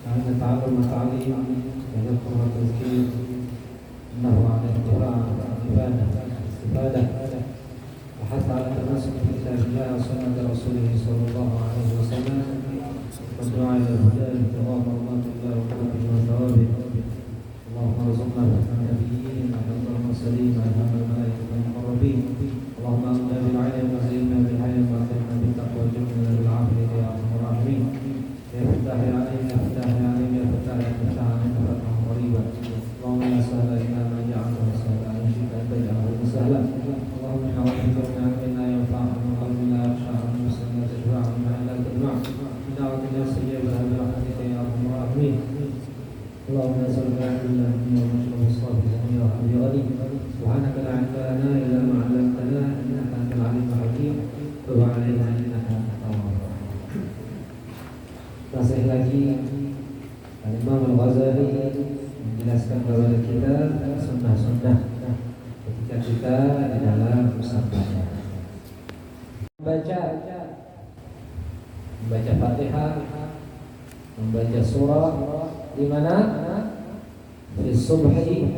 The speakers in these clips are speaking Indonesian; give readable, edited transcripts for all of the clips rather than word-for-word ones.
لأن التعلم والتعليم يذكر والتذكير إنه عن القراءة والعبادة والاستفادة وحث على التمسك بكتاب الله وسنة رسوله صلى الله عليه وسلم والدعاء إلى الهدى ابتغاء مرضات الله وقربه وثوابه. اللهم ارزقنا فهم النبيين وحفظ المرسلين وإلهام الملائكة المقربين. اللهم أمنا بالعلم وزينا بالحلم وأكرمنا بالتقوى وجنبنا بالعافية يا أرحم الراحمين. يا فتاح يا عليم يا فتاح يا عليم يا فتاح يا فتاح علينا فتحا قريبا. اللهم لا سهل إلا ما جعلته سهلا إن شئت أن تجعله سهلا. اللهم إنا نعوذ بك من علم لا ينفع ومن قلب لا يخشع ومن نفس لا تشبع ومن عين لا تدمع. إنا أعوذ بك استجابها برحمتك يا أرحم الراحمين. اللهم نسألك علما منه ونشرب الصافي يا رب غني. سبحانك لا علم لنا إلا ما علمتنا إنك أنت العليم الحكيم. تب علينا إنك أنت التواب الرحيم. Masih lagi Imam Al-Ghazali menjelaskan kepada kita sunnah-sunnah ketika kita di dalam musafahnya membaca Fatihah, membaca surah di mana di subhi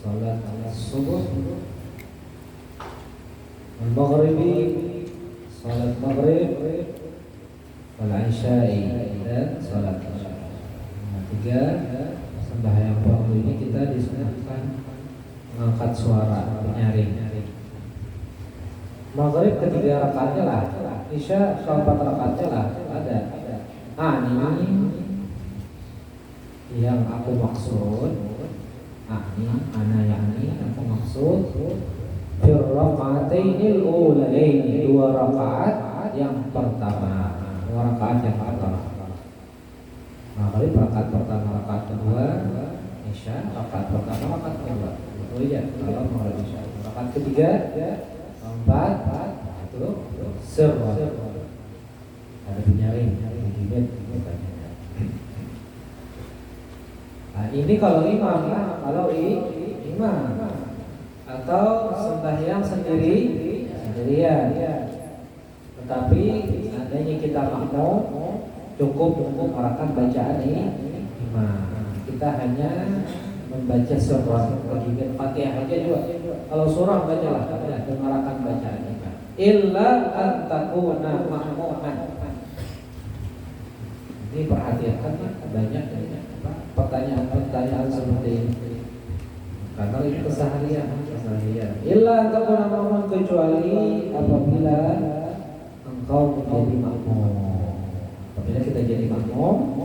salat subuh, al-maghribi salat maghrib, wal-isya'i dan salat isya. Tiga sembahyang fardu ini kita disunahkan mengangkat suara menyaring. Maghrib ketiga rakaatnya lah, isya keempat rakaatnya lah ada. Ini yang aku maksud, ana yang ini aku maksud fir raka'atainil ulaini, dua rakaat yang pertama. Dua rakaat yang pertama. Maghrib rakaat pertama, rakaat kedua, isya rakaat pertama, rakaat kedua. Oh iya, kalau maghrib isya. Rakaat ketiga, keempat, itu serwa. Ada penyaring, digigit, Nah, ini kalau imam, kalau imam atau sembahyang sendirian. Tetapi seandainya kita makmum, cukup mengarahkan bacaan ini imam. Kita hanya membaca surah, bagian Fatihah aja juga. Kalau surah bacalah, mengarahkan bacaan imam. Illa an takuna makmuman. Ini perhatikan banyak pertanyaan seperti ini. Karena itu keseharian. Illa an takuna makmuman, kecuali apabila engkau menjadi makmum. Apabila kita jadi makmum,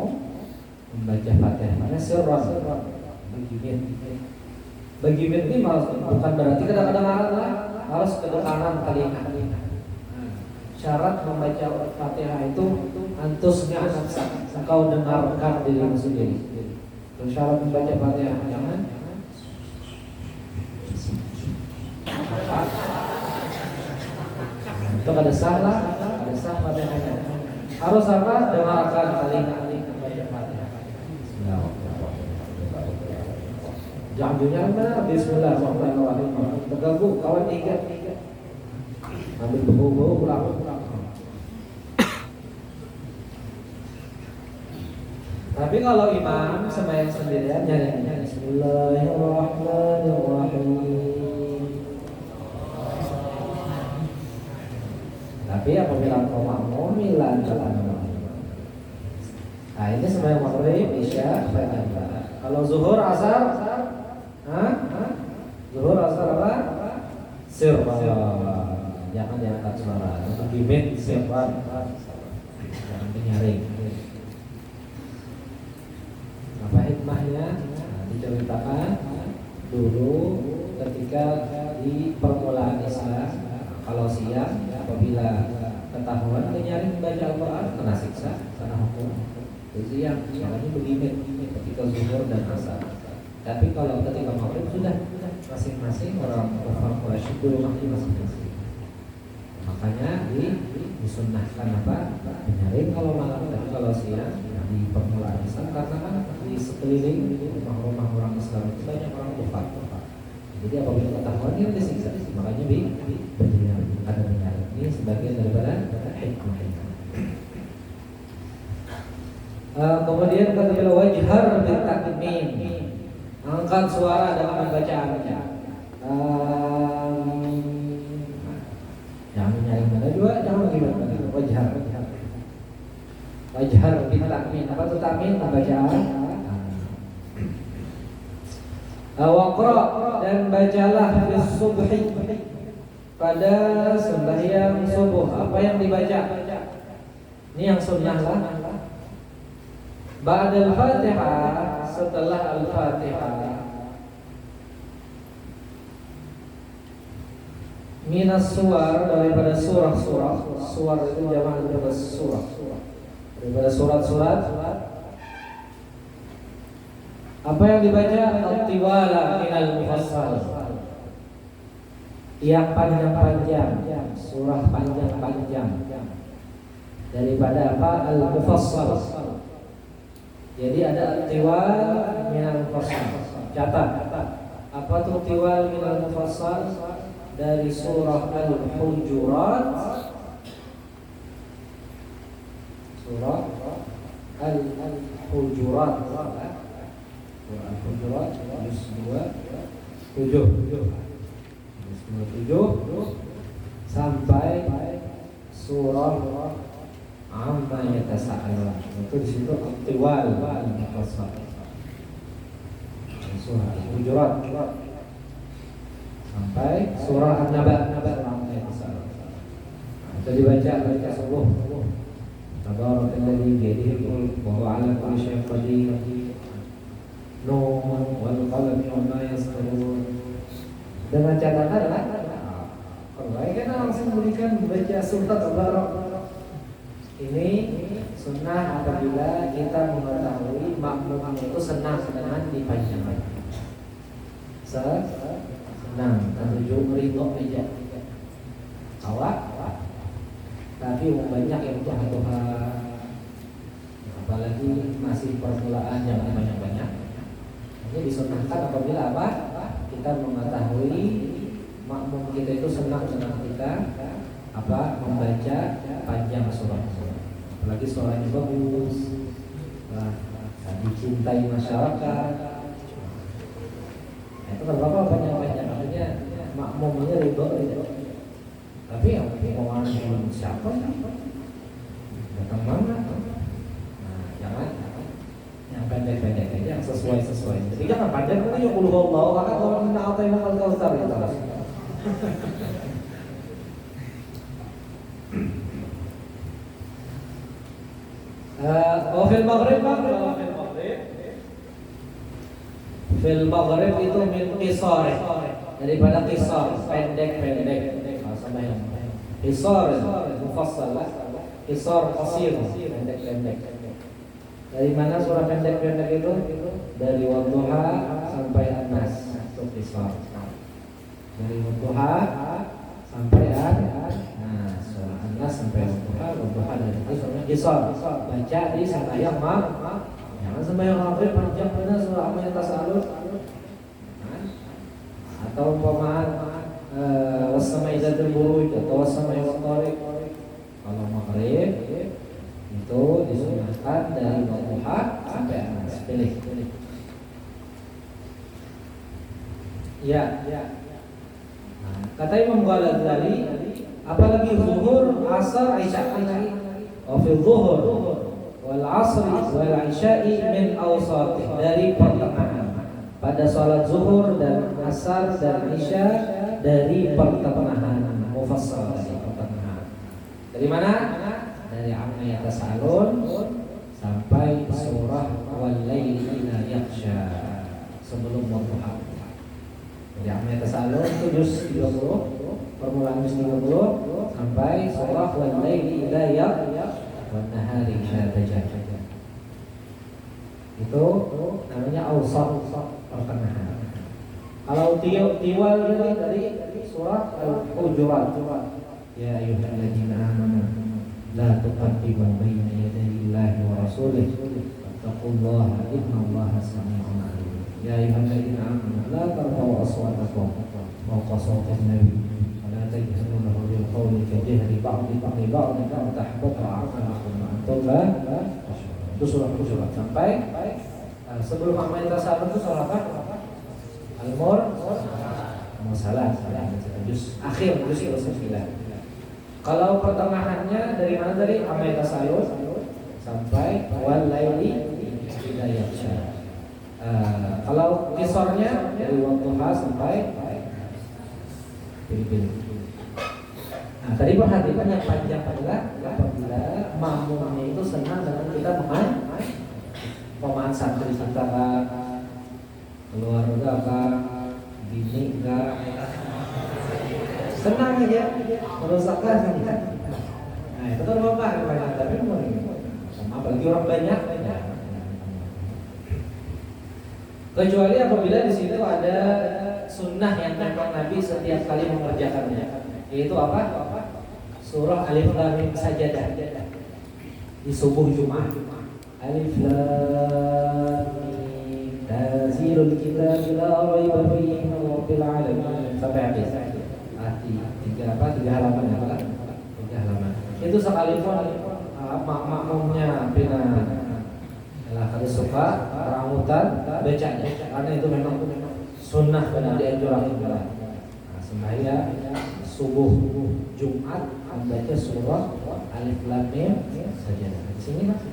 membaca Fatihah mana surah Begimit ini bukan berarti kadang-kadang harus kedengaran telinga. Syarat membaca Fatihah itu antusnya engkau dengarkan dirimu sendiri. Terus syarat membaca Fatihah jangan itu ada salah Fatihahnya. Harus apa? Dengarkan telinga membaca Fatihah. Jangan dengar mana? Bismillahirrahmanirrahim. Terganggu kawan ingat. Ambil buku pulang. Tapi kalau imam sembahyang sendirian nyanyi Bismillahirrahmanirrahim. Tapi apabila engkau makmum milan jalan. Nah ini sembahyang maghrib, isya, fajr. Kalau zuhur, asar, zuhur, asar apa? Sirwa. Jangan diangkat suara. Untuk gimit sirwa. Jangan penyaring. Apa hikmahnya? Diceritakan dulu ketika di permulaan Islam. Kalau siang, apabila ketahuan penyaring baca Al-Quran, kena siksa, kena hukum. Siang, makanya begini ketika zuhur dan asar. Tapi kalau ketika maghrib sudah masing-masing orang kafir Quraisy di rumahnya masing-masing. Makanya disunnahkan apa? Penyaring kalau malam, tapi kalau siang di permulaan Islam karena kan di sekeliling rumah-rumah orang Islam itu banyak orang kafir. Jadi apabila ketahuan dia disiksa, makanya ada penyaring. Ini sebagian daripada hikmah. Kemudian kata beliau wajhar bil takmim, angkat suara dalam bacaannya. Jangan nyari mana juga, jangan gimana. Wajhar bil takmim. Apa itu takmim? Bacaan. Waqra dan bacalah fi subhi, pada sembahyang subuh. Apa yang dibaca? Ini yang sunnah lah. Ba'dal Fatihah, setelah Al-Fatihah, minas suar, daripada surah-surah. Suar itu jamak daripada surah. Daripada surat-surat. Apa yang dibaca? Al-tiwala minal mufassal, yang panjang-panjang, surah panjang-panjang daripada apa? Al-mufassal. Jadi ada al-tiwal minal mufassal. Catat. Apa tuh tiwal minal mufassal? Dari surah Al-Hujurat. Surah Al-Hujurat. Surah Al-Hujurat juz 7 sampai surah Amma yatasa'alun. Itu di situ tiwal al-mufassal. Surah Al-Hujurat sampai surah An-Naba. Itu dibaca subuh. Tabarakalladzi biyadihi al-mulk wa huwa 'ala kulli syai'in qadir. Nun wal qalami wa ma yasturun. Dengan catatan kalau kan langsung berikan baca surat Al-Baqarah. Ini sunnah apabila kita mengetahui makmumnya itu senang dengan dipanjangkan. Senang, tujuh ridho aja. Awak, tapi banyak yang Tuhan, apalagi masih permulaan yang banyak-banyak. Ini disunahkan apabila apa? Kita mengetahui makmum kita itu senang dengan kita apa? Membaca panjang surah. Apalagi suaranya bagus, dicintai masyarakat. Itu kalau bapak banyak-banyak artinya makmumnya ridho. Tapi yang mau siapa? Datang mana? Nah, jangan yang pendek-pendek aja, yang sesuai. Jadi jangan panjang itu yang Allah akan kalau minta atayna al-kautsar itu. Fil maghrib itu min qisar, daripada qisar, pendek-pendek. Sama yang qisar mufassal, qisar qasir, pendek-pendek. Dari mana surah pendek-pendek itu? Dari Wadduha sampai An-Nas, itu qisar. Dari Wadduha sampai An-Nas, surah An-Nas sampai Wadduha dari itu surah qisar. Baca di sembahyang jangan sembahyang maghrib panjang benar surah Amma yatasa'alun. Atau umpama was-sama'i dzatil buruj atau was-sama'i wat-thariq. Kalau maghrib itu disunahkan dari Wadduha sampai An-Nas. Pilih. Ya. Kata Imam Ghazali, apalagi zuhur, asar, isya lagi. Fi zuhur wal asri wal isya'i min awsat, dari pertengahan. Pada salat zuhur dan asar dan isya dari pertengahan, mufassal dari pertengahan. Dari mana? Dari Amma yatasa'alun sampai surah wal laili idza yaghsha, sebelum Wadduha. Dari Amma yatasa'alun itu juz 30, permulaan juz 30 sampai surah wal laili idza yaghsha wan nahari idza tajaja. Itu namanya awsat, pertengahan. Kalau tiwal dari surah Al-Hujurat, ya ayyuhalladzina amanu la tuqaddimu baina yaday Allahi wa rasulih wattaqullaha innallaha samii'un 'aliim. Ya ayyuhalladzina amanu la tarfa'u aswatakum fawqa sawtin nabi wa la tajharu lahu bil qawli kajahri ba'dikum li ba'din an tahbata a'malukum wa antum la tash'urun. Itu surah Hujurat sampai sebelum Amma Yatasaalun itu surah apa? Al-Mursalat. Juz akhir juz ke-9. Kalau pertengahannya dari mana tadi? Amma Yatasaalun sampai wal laili idza yaghsha. Kalau kisornya dari Wadduha sampai pilih-pilih. Nah, tadi perhatikan yang panjang adalah apabila makmumnya itu senang dengan kita pemahaman santri kita keluarga bini senang aja merusakkan kita. Nah itu kan bapak banyak tapi apalagi orang banyak. Kecuali apabila di situ ada sunnah yang memang Nabi setiap kali mengerjakannya, yaitu apa? Surah Alif Lam Mim Sajadah di subuh Jumat. Alif Lam Mim Tanzilul Kitab la raiba fihi min rabbil alamin sampai habis. Tiga halaman ya Pak? 3 halaman. Itu sekalipun makmumnya pina kalau suka rambutan bacanya karena itu memang sunnah benar dianjurkan. Sembahyang subuh Jumat membaca surah Alif Lam Mim Sajadah. Di sini Mas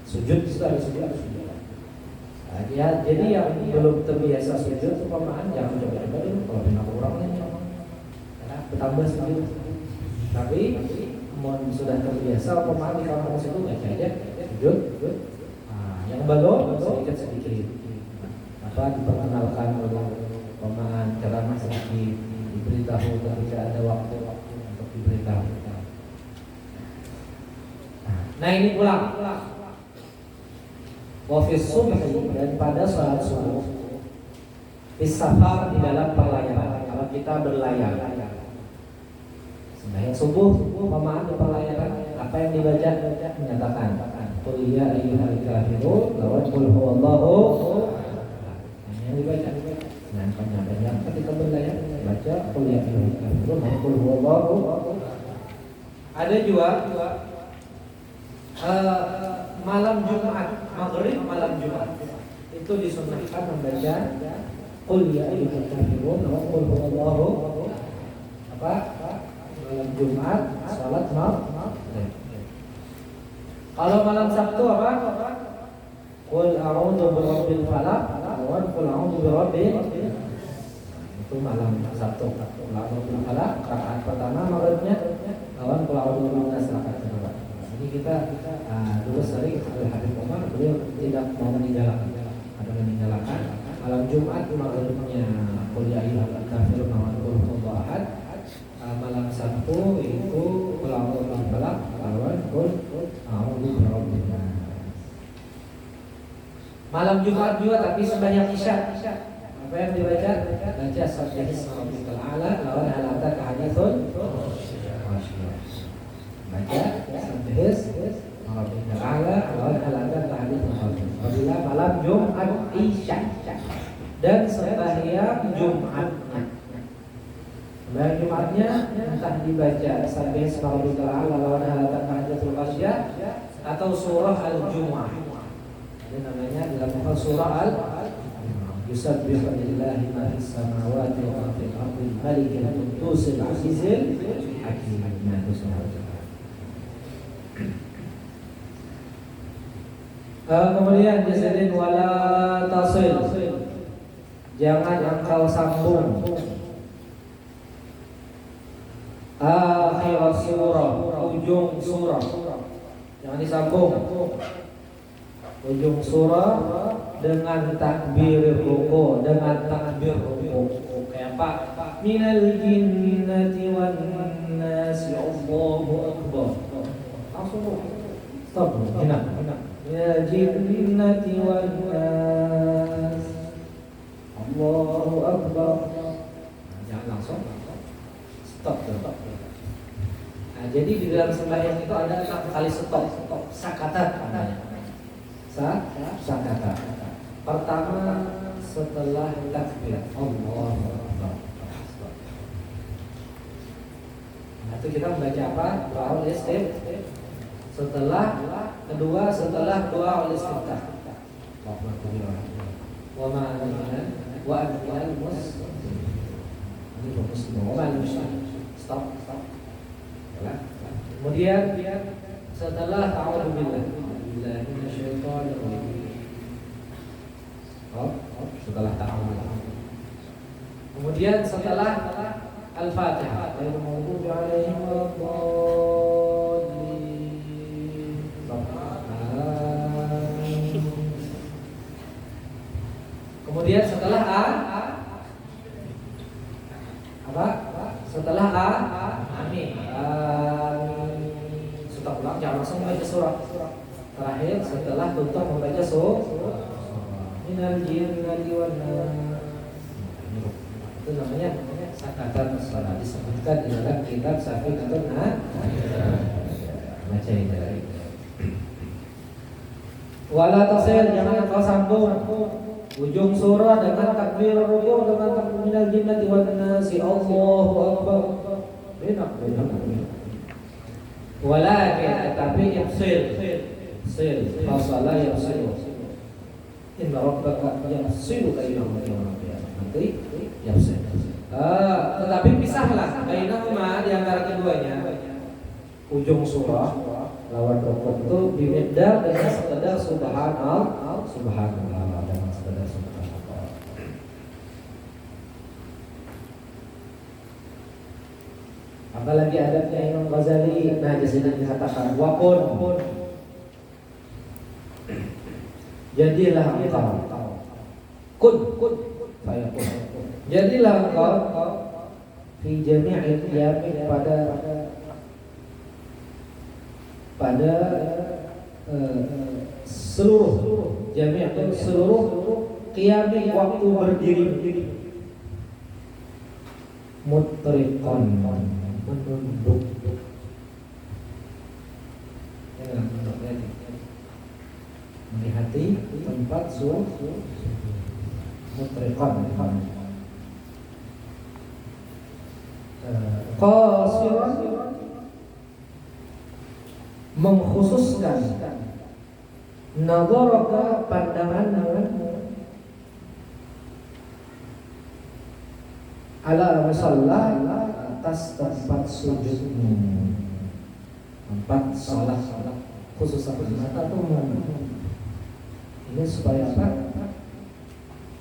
sujud sudah sujud. Ya, jadi yang belum terbiasa sujud umpamanya jangan coba-coba dulu kalau pernah kurang karena bertambah sujud. Tapi sudah terbiasa umpamanya di kampung situ baca aja sujud. Yang belum sedikit diperkenalkan pemahaman ceramah sedikit, diberitahu ketika ada waktu untuk diberitahu. Nah ini ulang. Wafis subhi dan pada salat subuh, bisafar di dalam perlayanan. Kalau kita berlayar, sembahyang subuh, pemahaman di perlayanan, apa yang dibaca menyatakan. Qul ya ayyuhal kafirun lawan qul huwallahu yang dibaca dengan penyampaian ketika berlayar baca qul ya ayyuhal kafirun lawan qul huwallahu. Ada juga malam Jumat, maghrib malam Jumat itu disunnahkan membaca qul ya ayyuhal kafirun lawan qul huwallahu malam Jumat salat maghrib. Kalau malam Sabtu apa? Qul a'udzu birabbil falaq wa qul a'udzu birabbil. Itu malam Sabtu. Qul a'udzu birabbil falaq rakaat pertama maghribnya lawan qul a'udzu birabbin nas rakaat kedua. Jadi kita dulu sering Habib Umar beliau tidak mau meninggalkan. Ada meninggalkan malam Jumat maghribnya qul ya ayyuhal kafirun wa qul huwallahu ahad. Malam Sabtu itu qul a'udzu birabbil falaq lawan qul malam Jumat juga tapi sembahyang Isya. Apa yang dibaca? Baca Subhanallah rabbikal a'la lawan hal ataka haditsun ghasyiyah. Baca Subhanallah rabbikal a'la lawan hal ataka haditsun ghasyiyah. Apabila malam Jumat Isya dan sembahyang Jumatnya. Sembahyang Jumatnya entah dibaca Subhanallah rabbikal a'la lawan hal ataka haditsun ghasyiyah atau surah Al-Jumu'ah. Ini namanya dalam surah Yusabbihu lillahi ma fis samawati wa ma fil ardi malikil qudusil azizil hakim. Kemudian diselin wala tasil. Jangan engkau sambung akhir surah, ujung surah. Jangan disambung ujung surah dengan takbir ruku, dengan takbir ruku. Kayak apa? Minal jinnati wan nasi Allahu akbar. Langsung stop. Enak. Ya jinnati wan nas Allahu akbar. Jangan langsung stop. Nah, jadi di dalam sembahyang itu ada 6 kali stop. Sakata namanya. Sakata. Pertama setelah takbir Allahu Akbar. Nah, itu kita membaca apa? Doa istiftahi. Setelah kedua setelah doa istiftah. Wa ma'ana wa al muslim. Ini muslim. Wa ma'al muslim. Stop. Kemudian setelah a'udzubillah minasyaitonir rajim. Setelah ta'awudz. Kemudian setelah Al-Fatihah, ghairil maghdubi 'alaihim waladdallin. Kemudian setelah apa? Setelah amin. Setelah pulang jangan langsung membaca surah. Terakhir setelah tutup membaca surah minal jinnati wan nas. Itu namanya sakatan salat, disebutkan di dalam kitab Safiqatun baca itu. Wala tasir, jangan kau sambung ujung surah dengan takbir ruku' dengan takbir minal jinnati wan nasi. Allahu akbar. Benar. Walakin tetapi ifsil fasala yafsil. Inna rabbaka yafsilu bainahum yawmal qiyamah. Nanti yafsil. Tetapi pisahlah bainahuma di antara keduanya. Ujung surah lawan rukuk itu dimedar dengan sekedar subhanallah dengan sekedar subhanallah. Apalagi adabnya Imam Ghazali. Nah di sini dikatakan waqul, jadilah engkau kun fayakun. Jadilah engkau fi jami'il qiyamik pada seluruh jami' atau seluruh qiyamik waktu berdiri mutriqan menunduk. Melihati tempat mutriqan qasiran mengkhususkan nazaraka pandangan-pandanganmu ala musalla atas tempat sujudmu, tempat salat khusus mata tuh ini supaya apa?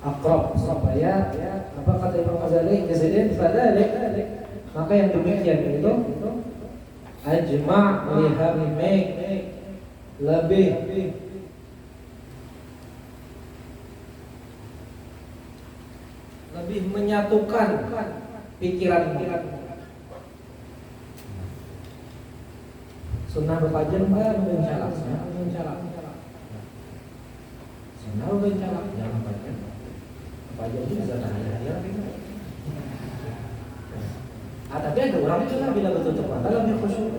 Akrab, supaya apa kata Imam Ghazali kemudian fadalik, maka yang demikian itu ajma' lihat lebih menyatukan pikiran. Sunnah berpajen mencalat. Sunnah berpajen jangan pajen. Pajen itu bisa tanya. Tapi ada orang juga bila bertutup mata lebih khusyuk,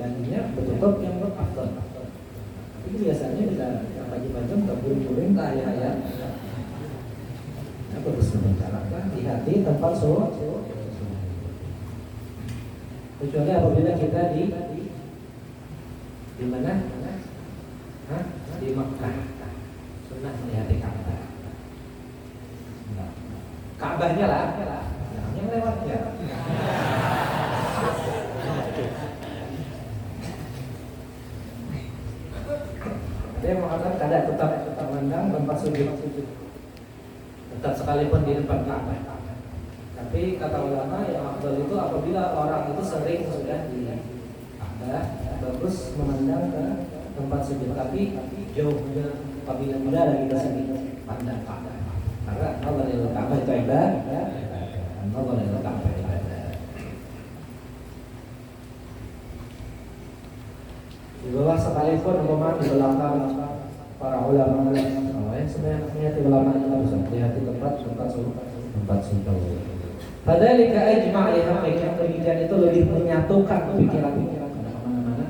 lainnya bertutup yang berafdal. Tapi biasanya bila pagi-pagi terburing-buring ayat-ayat. Apa harus mencatatkan di hati tempat sholat. Kecuali apabila kita di mana? Di Makkah. Sunnah melihat Ka'bah. Ka'bahnya lah. Yang lewatnya. Ada yang mengatakan kada tetap memandang tempat sujud. Tetap sekalipun di depan Ka'bah. Tapi kata ulama yang afdal itu apabila orang itu sering sudah di Ka'bah, bagus memandang ke tempat sujud. Tapi jauh apabila tidak lagi ke sini pandang Ka'bah. Karena Allah dari Ka'bah itu ibadah. Allah dari Ka'bah ibadah. Di bawah sekalipun umpama di belakang para ulama sebenarnya di ulama itu bisa lihat tempat sujud. Fadzalika ajma' li hamdik, yang demikian itu lebih menyatukan pikiran-pikiran kemana-mana.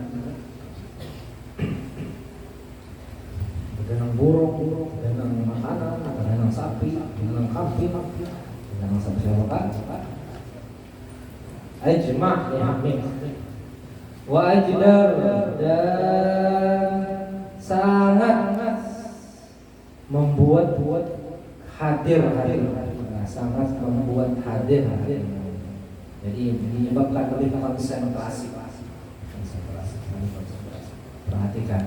Dengan burung, dengan makanan, dengan sapi, dengan kambing, dengan sapi siapa? Ajma' li hamdik. Wa ajdar dan sangat membuat hadir, sangat membuat hadir. Jadi menyebabkan lebih konsentrasi. Perhatikan.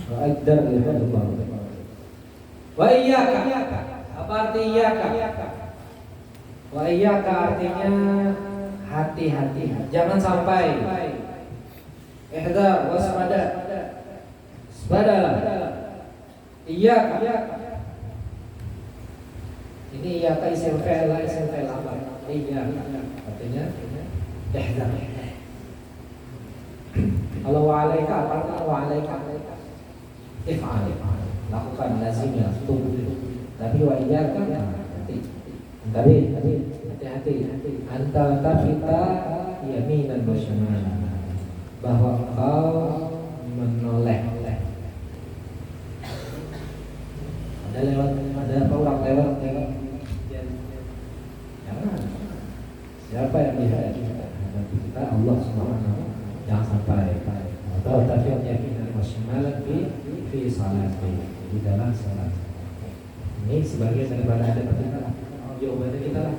Wa'addar lihadullah. Wa iyyaka. Apa arti iyyaka? Wa iyyaka artinya hati-hati. Jangan sampai. Ihdar waspada. Waspada. Iyyaka. Ini iyyaka isim fi'il apa? Iyyaka. Artinya ihdar. Kalau wa'alaika apa artinya wa'alaika? If'al, lakukan lazimnya, tunggu. Tapi wa iyyaka hati-hati. Anta tafita yaminan wa shimalan, bahwa kau menoleh. Ada orang lewat. Jangan. Siapa yang lihat kita? Allah Subhanahu. Jangan sampai. Atau tafita yaminan wa shimalan fi salati, di dalam salat. Ini sebagian daripada ada kita. Jawabannya kita lah.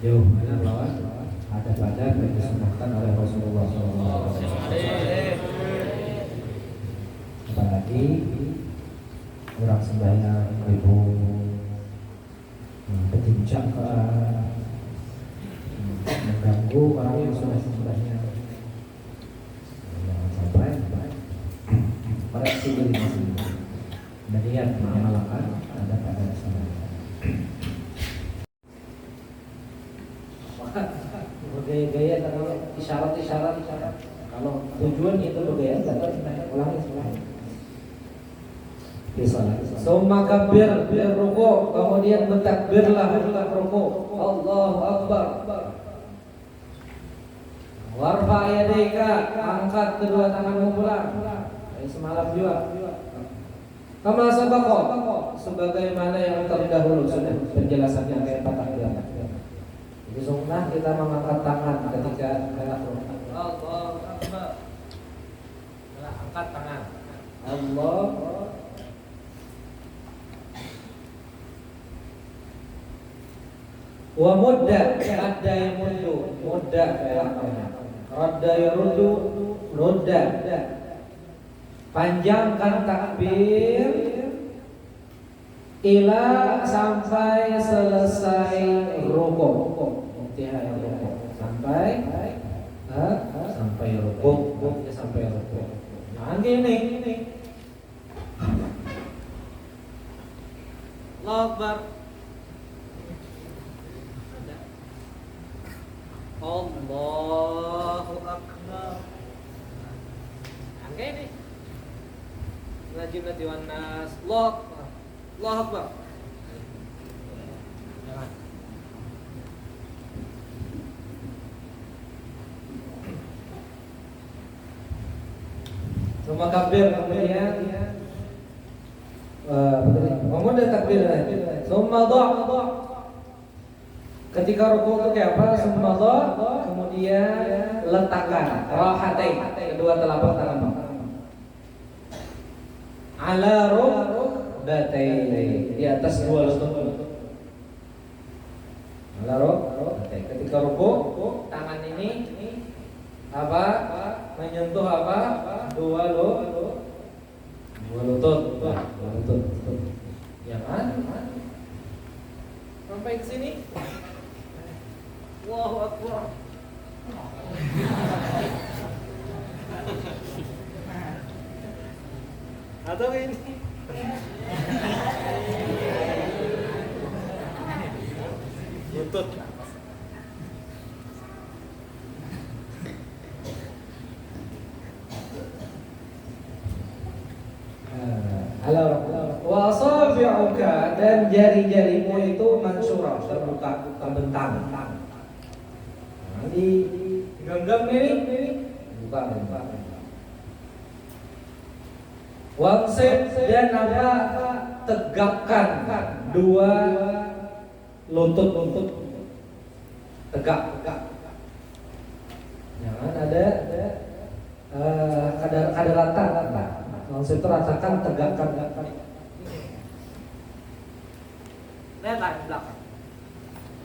Jauh mana lawan ada pada yang disunahkan oleh Rasulullah SAW. Apalagi orang sembahyang ibu berbincang mengganggu orang yang sudah sembahyang. Jangan sampai koreksi diri masing-masing. Dan niat mengamalkan ada pada dasarnya. Bergaya-gaya kalau isyarat. Kalau tujuan itu bergaya, ulangi semua. Summa kabbir bil ruku', kemudian bertakbirlah setelah ruku'. Allahu akbar. Warfa yadaika, angkat kedua tanganmu pulang. Semalam juga. Kama sabaqa, sebagaimana yang terdahulu sudah penjelasannya kayak patah bilang. Jadi sunnah kita mengangkat tangan ketika Allahu Akbar. Angkat tangan. Allah. Wa mudda, adda yamundu, mudda namanya. Radda yaruddu, rudda. Panjangkan takbir ila sampai selesai rukuk. Intihai rukuk. Sampai rukuk, sampai rukuk. Nah, gini. Allahu Akbar. Allahu Akbar. Angka ini. Najimati wan nas. Allahu Akbar. Jangan. Suma kabir kemudian memudah takbir. Summa dha'. Ketika rukuk itu kayak apa? Summa dha', kemudian letakkan rahatain, kedua telapak tangan ala rukbatai, di atas dua lutut. Ala rukbatai. Ketika rukuk, tangan ini apa? Menyentuh apa? Dua lutut. Ya kan? Sampai ke sini. Allahu Akbar. Atau ini lutut. Wa asabi'uka, dan jari-jarimu itu mansyurah, terbuka, terbentang. Di genggam ini buka. Wangsib, dan apa? Tegakkan dua lutut. tegak. Jangan ada rata. Maksud itu ratakan, tegakkan. Lihat lah di belakang.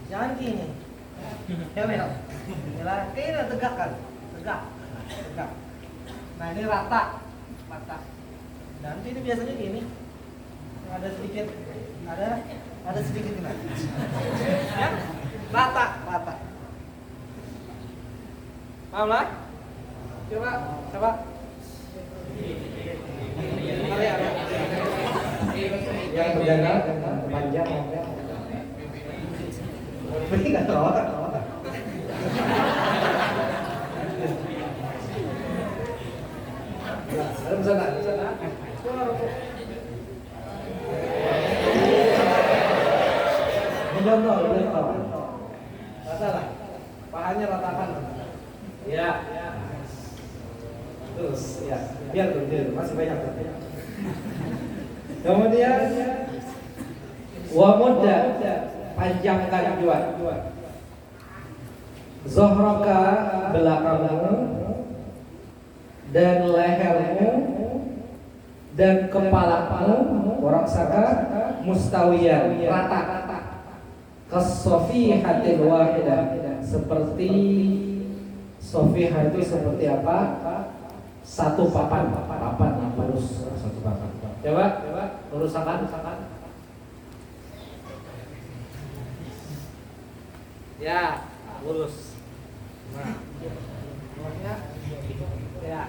Jangan gini. Ya. Ini tegakkan. Tegak. Nah, ini rata. Nanti ini biasanya gini. Ada sedikit ini. Ya? Rata. Paham lah? Coba. Yang berjaga panjang. Beri nggak tahu. Ada sana. Mencontoh. Ratalah. Pahanya ratakan. Ya. Terus, ya. Biar berdiri. Masih banyak. Kemudian wa mudda, panjangkan juga. Zohraka, belakangmu, dan lehermu, dan kepalamu, waraksaka, mustawiyan, rata. Kas-sofihatil wahidah, seperti sofihah itu seperti apa? Satu papan yang lurus, satu papan. Coba lurusakan. Ya, lurus. Nah, ya.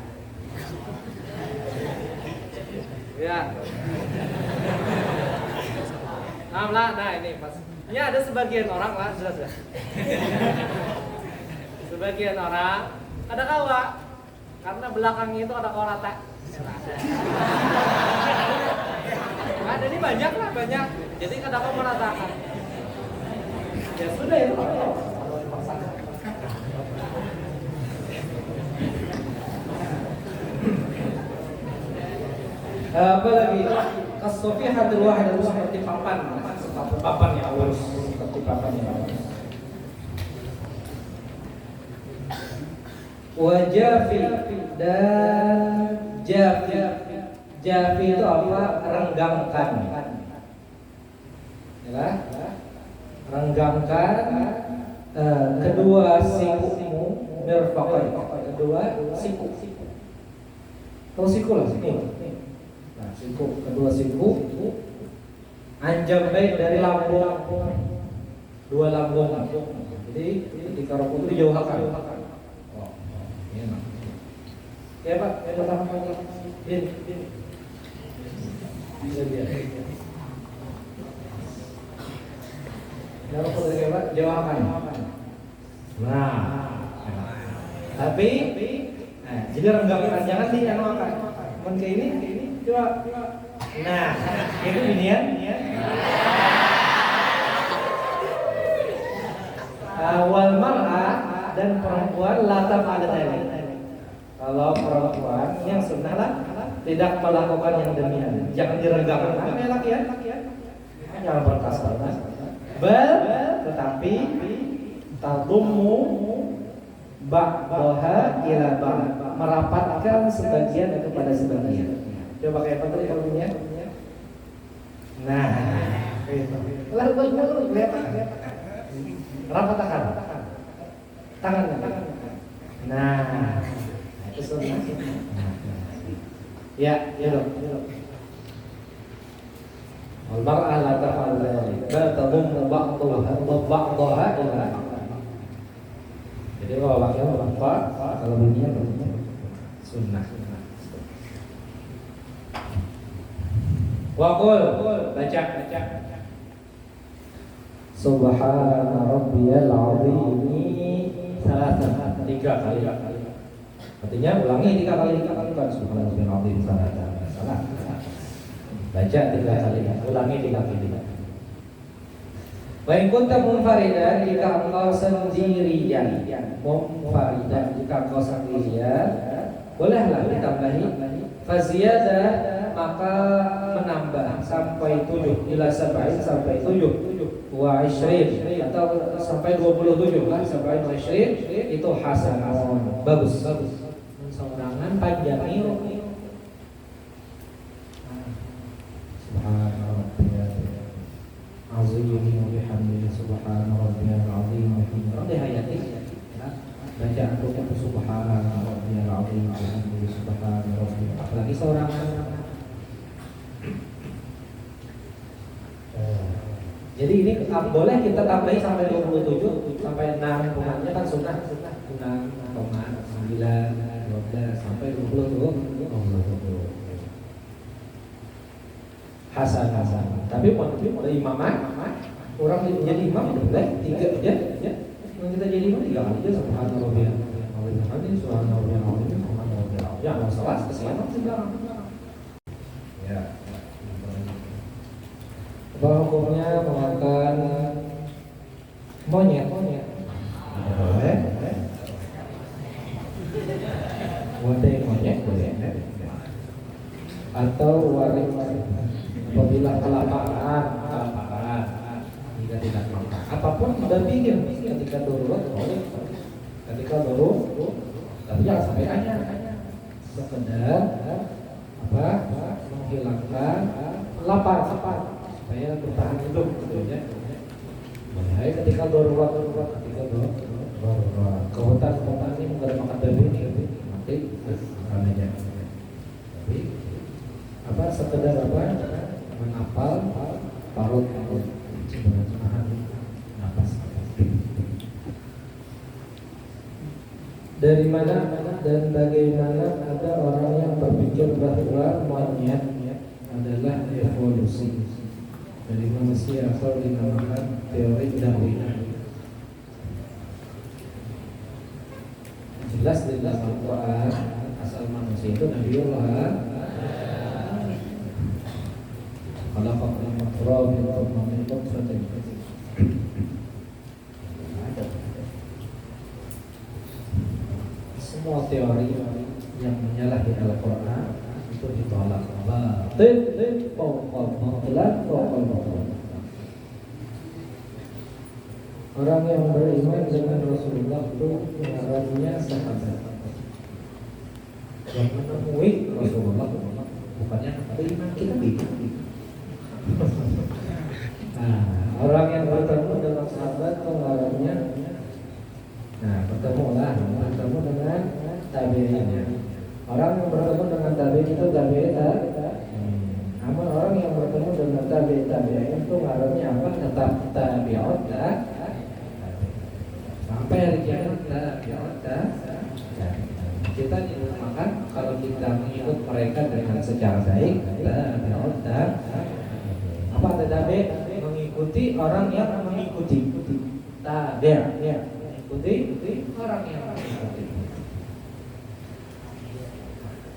Nah ini pas. Ya ada sebagian orang lah, sudah. Sebagian orang ada kawa, karena belakangnya itu ada kawa rata. Ada ini banyak. Jadi kadang kamu meratakan. Ya sudah itu. Apa lagi? Kas-sofihatul wahidah, seperti papan yang lurus, seperti papan yang lurus. Wajafi dan jafi itu apa? Renggangkan. Ya, renggangkan kedua sikumu, mirfaqain. Kedua siku. Tahu siku lah, siku. Nah, siku, kedua siku. Anjam baik dari lambung. Dua lambung. Jadi ketika rokok itu dijauhkan. Oh, ini enak. Ya Pak, pertama lagi. Bin. Bisa dia. Kalau perlu Pak, jauhkan. Nah, tapi, jadi renggangkan, jangan dianuakan. Kayak ini, coba. Nah, itu binian. Wal mar'ah, dan perempuan latam ada tadi. Kalau perempuan yang sunnah lah tidak melakukan yang demikian. Jangan direnggangkan. Namanya laki ya. Jangan berkasar. Tetapi tadummu ba'daha ila ba'd, merapatkan sebagian kepada sebagian. Coba kayak apa tadi kalau bunyinya? Nah, lalu lihat rapatkan tangannya. Nah, itu sunnah. Ya dong. Al-mar'ah la taf'al dzalik, bal tadummu ba'daha ila. Jadi kalau wakil kalau bunyinya sunnah. Waqul, baca. Subhana rabbiyal azim salatan, 3 kali. Artinya ulangi 3 kali kan subhana rabbiyal azim salatan. Salah. Baca 3 kali, ulangi 3 kali. Wa in kunta munfaridan, jika engkau sendirian, munfaridan jika engkau sendirian, bolehlah ditambahi faziyada, maka menambah sampai 7 ila sab'in, sampai 7 wa 20 atau atau sampai 27 kan sampai 20 itu hasanun, bagus. Saurangan panjang Subhana rabbiyal azim wa bihamdihi subhana rabbiyal azim wa bihamdihi hayati bacaan doa subhana rabbiyal azim wa bihamdihi subhana rabbiyal apalagi saurangan. Jadi ini boleh kita tambahin sampai 27 sampai 6 pokoknya kan sunnah 6,9 12 sampai 20 Hasan. Tapi mau imamah orang jadi imam boleh 3 aja ya. Kalau kita jadi imam 3 aja subhanallah ya masalah kesana sekarang. Ya. Apa hukumnya memakan monyet? Boleh. Wadai monyet boleh. Atau waring apabila kelaparan jika tidak makan. Apapun sudah bikin ketika darurat boleh. Ketika darurat tapi jangan sampai hanya sekedar menghilangkan lapar supaya bertahan hidup gitu ya. Bahaya ketika darurat ke hutan ini nggak ada makan babi ini mati rananya. Tapi sekedar menapal parut menahan napas. Dari mana dan bagaimana ada orang yang berpikir bahwa monyet adalah evolusi dari manusia atau dinamakan teori Darwin. Jelas di dalam Al-Quran asal manusia itu Nabiullah khalaqal turaba min nutfatin. Semua teori yang menyalahi Al-Quran itu ditolak. Orang yang beriman dengan Rasulullah itu mengarahnya sahabat yang menemui Rasulullah, bukannya beriman kita bingung. Orang yang bertemu dengan sahabat itu mengarahnya, bertemu dengan tabi'innya. Orang yang bertemu dengan tabi'in itu tabi'in. Namun orang yang bertemu dengan tabi'in itu ngaruhnya apa? Tetap tabi'ut sampai hari kiamat tabi'ut. Kita dinamakan kalau kita mengikut mereka dengan secara baik tabi'ut. Apa tabi'? Mengikuti orang yang mengikuti. Tabi', mengikuti orang yang mengikuti.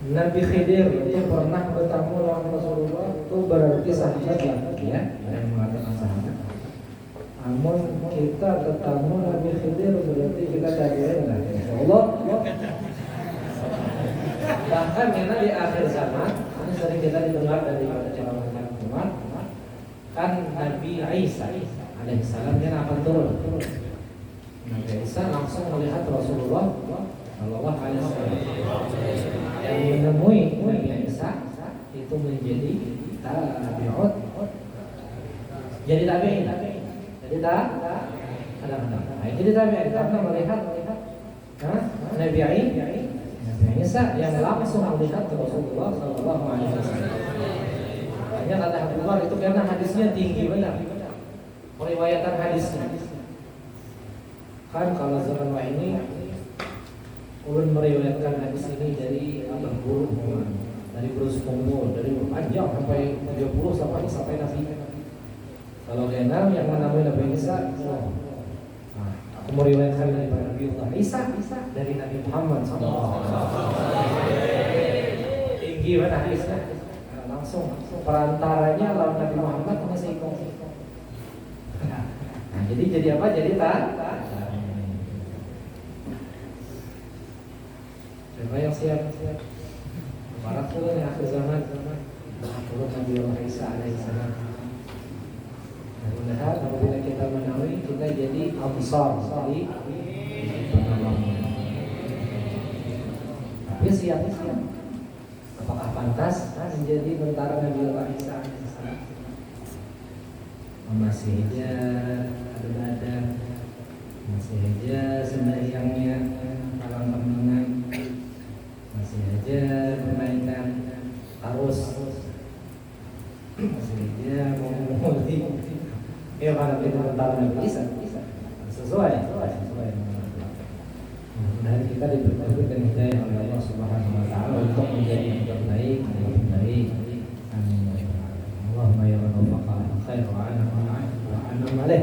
Nabi Khidir itu pernah bertemu dengan Rasulullah, itu berarti sahabat ya, yang mengatakan sahabat. Namun kita ketemu Nabi Khidir berarti kita tabi'in lah, insyaallah. Bahkan karena di akhir zaman, ini sering kita didengar dari ceramah-ceramah, kan Nabi Isa alaihissalam dia akan turun. Nabi Isa langsung melihat Rasulullah sallallahu alaihi wasallam. Yang menemui Nabi Isa itu menjadi tabi'ut. Jadi tabi'in. Jadi kadang-kadang. Jadi tabi'in karena melihat Nabi Isa yang langsung melihat Rasulullah sallallahu alaihi wasallam. Hanya kata Abu Bakar itu karena hadisnya tinggi benar. Periwayatan hadisnya. Kan kalau zaman ini ulun meriwayatkan hadis ini dari Abah Guru, dari Bruce Punggung, dari panjang sampai 30 sampai Nabi. Kalau Genam yang menamai Nabi Isa, aku meriwayatkan dari Nabi Isa dari Nabi Muhammad SAW. Tinggi banget hadisnya, langsung perantaranya lawan Nabi Muhammad masih ikut. Jadi apa? Jadi siapa yang siap? Para turun yang akhir zaman turun Nabi Isa alaihissalam. Mudah-mudahan apabila kita menawi kita jadi absar, jadi penolong. Tapi siap. Apakah pantas menjadi tentara Nabi Allah Isa alaihissalam? Masih aja ada, masih aja sembahyangnya malam kemenangan, masih aja memainkan arus, masih aja mau mengulti. Ya kalau kita tentara Nabi Isa sesuai. Mudah-mudahan kita diberikan hidayah oleh Allah Subhanahu Wa Taala untuk menjadi yang terbaik. Amin. Allahumma ya rabbal alamin khair wa anam alaih.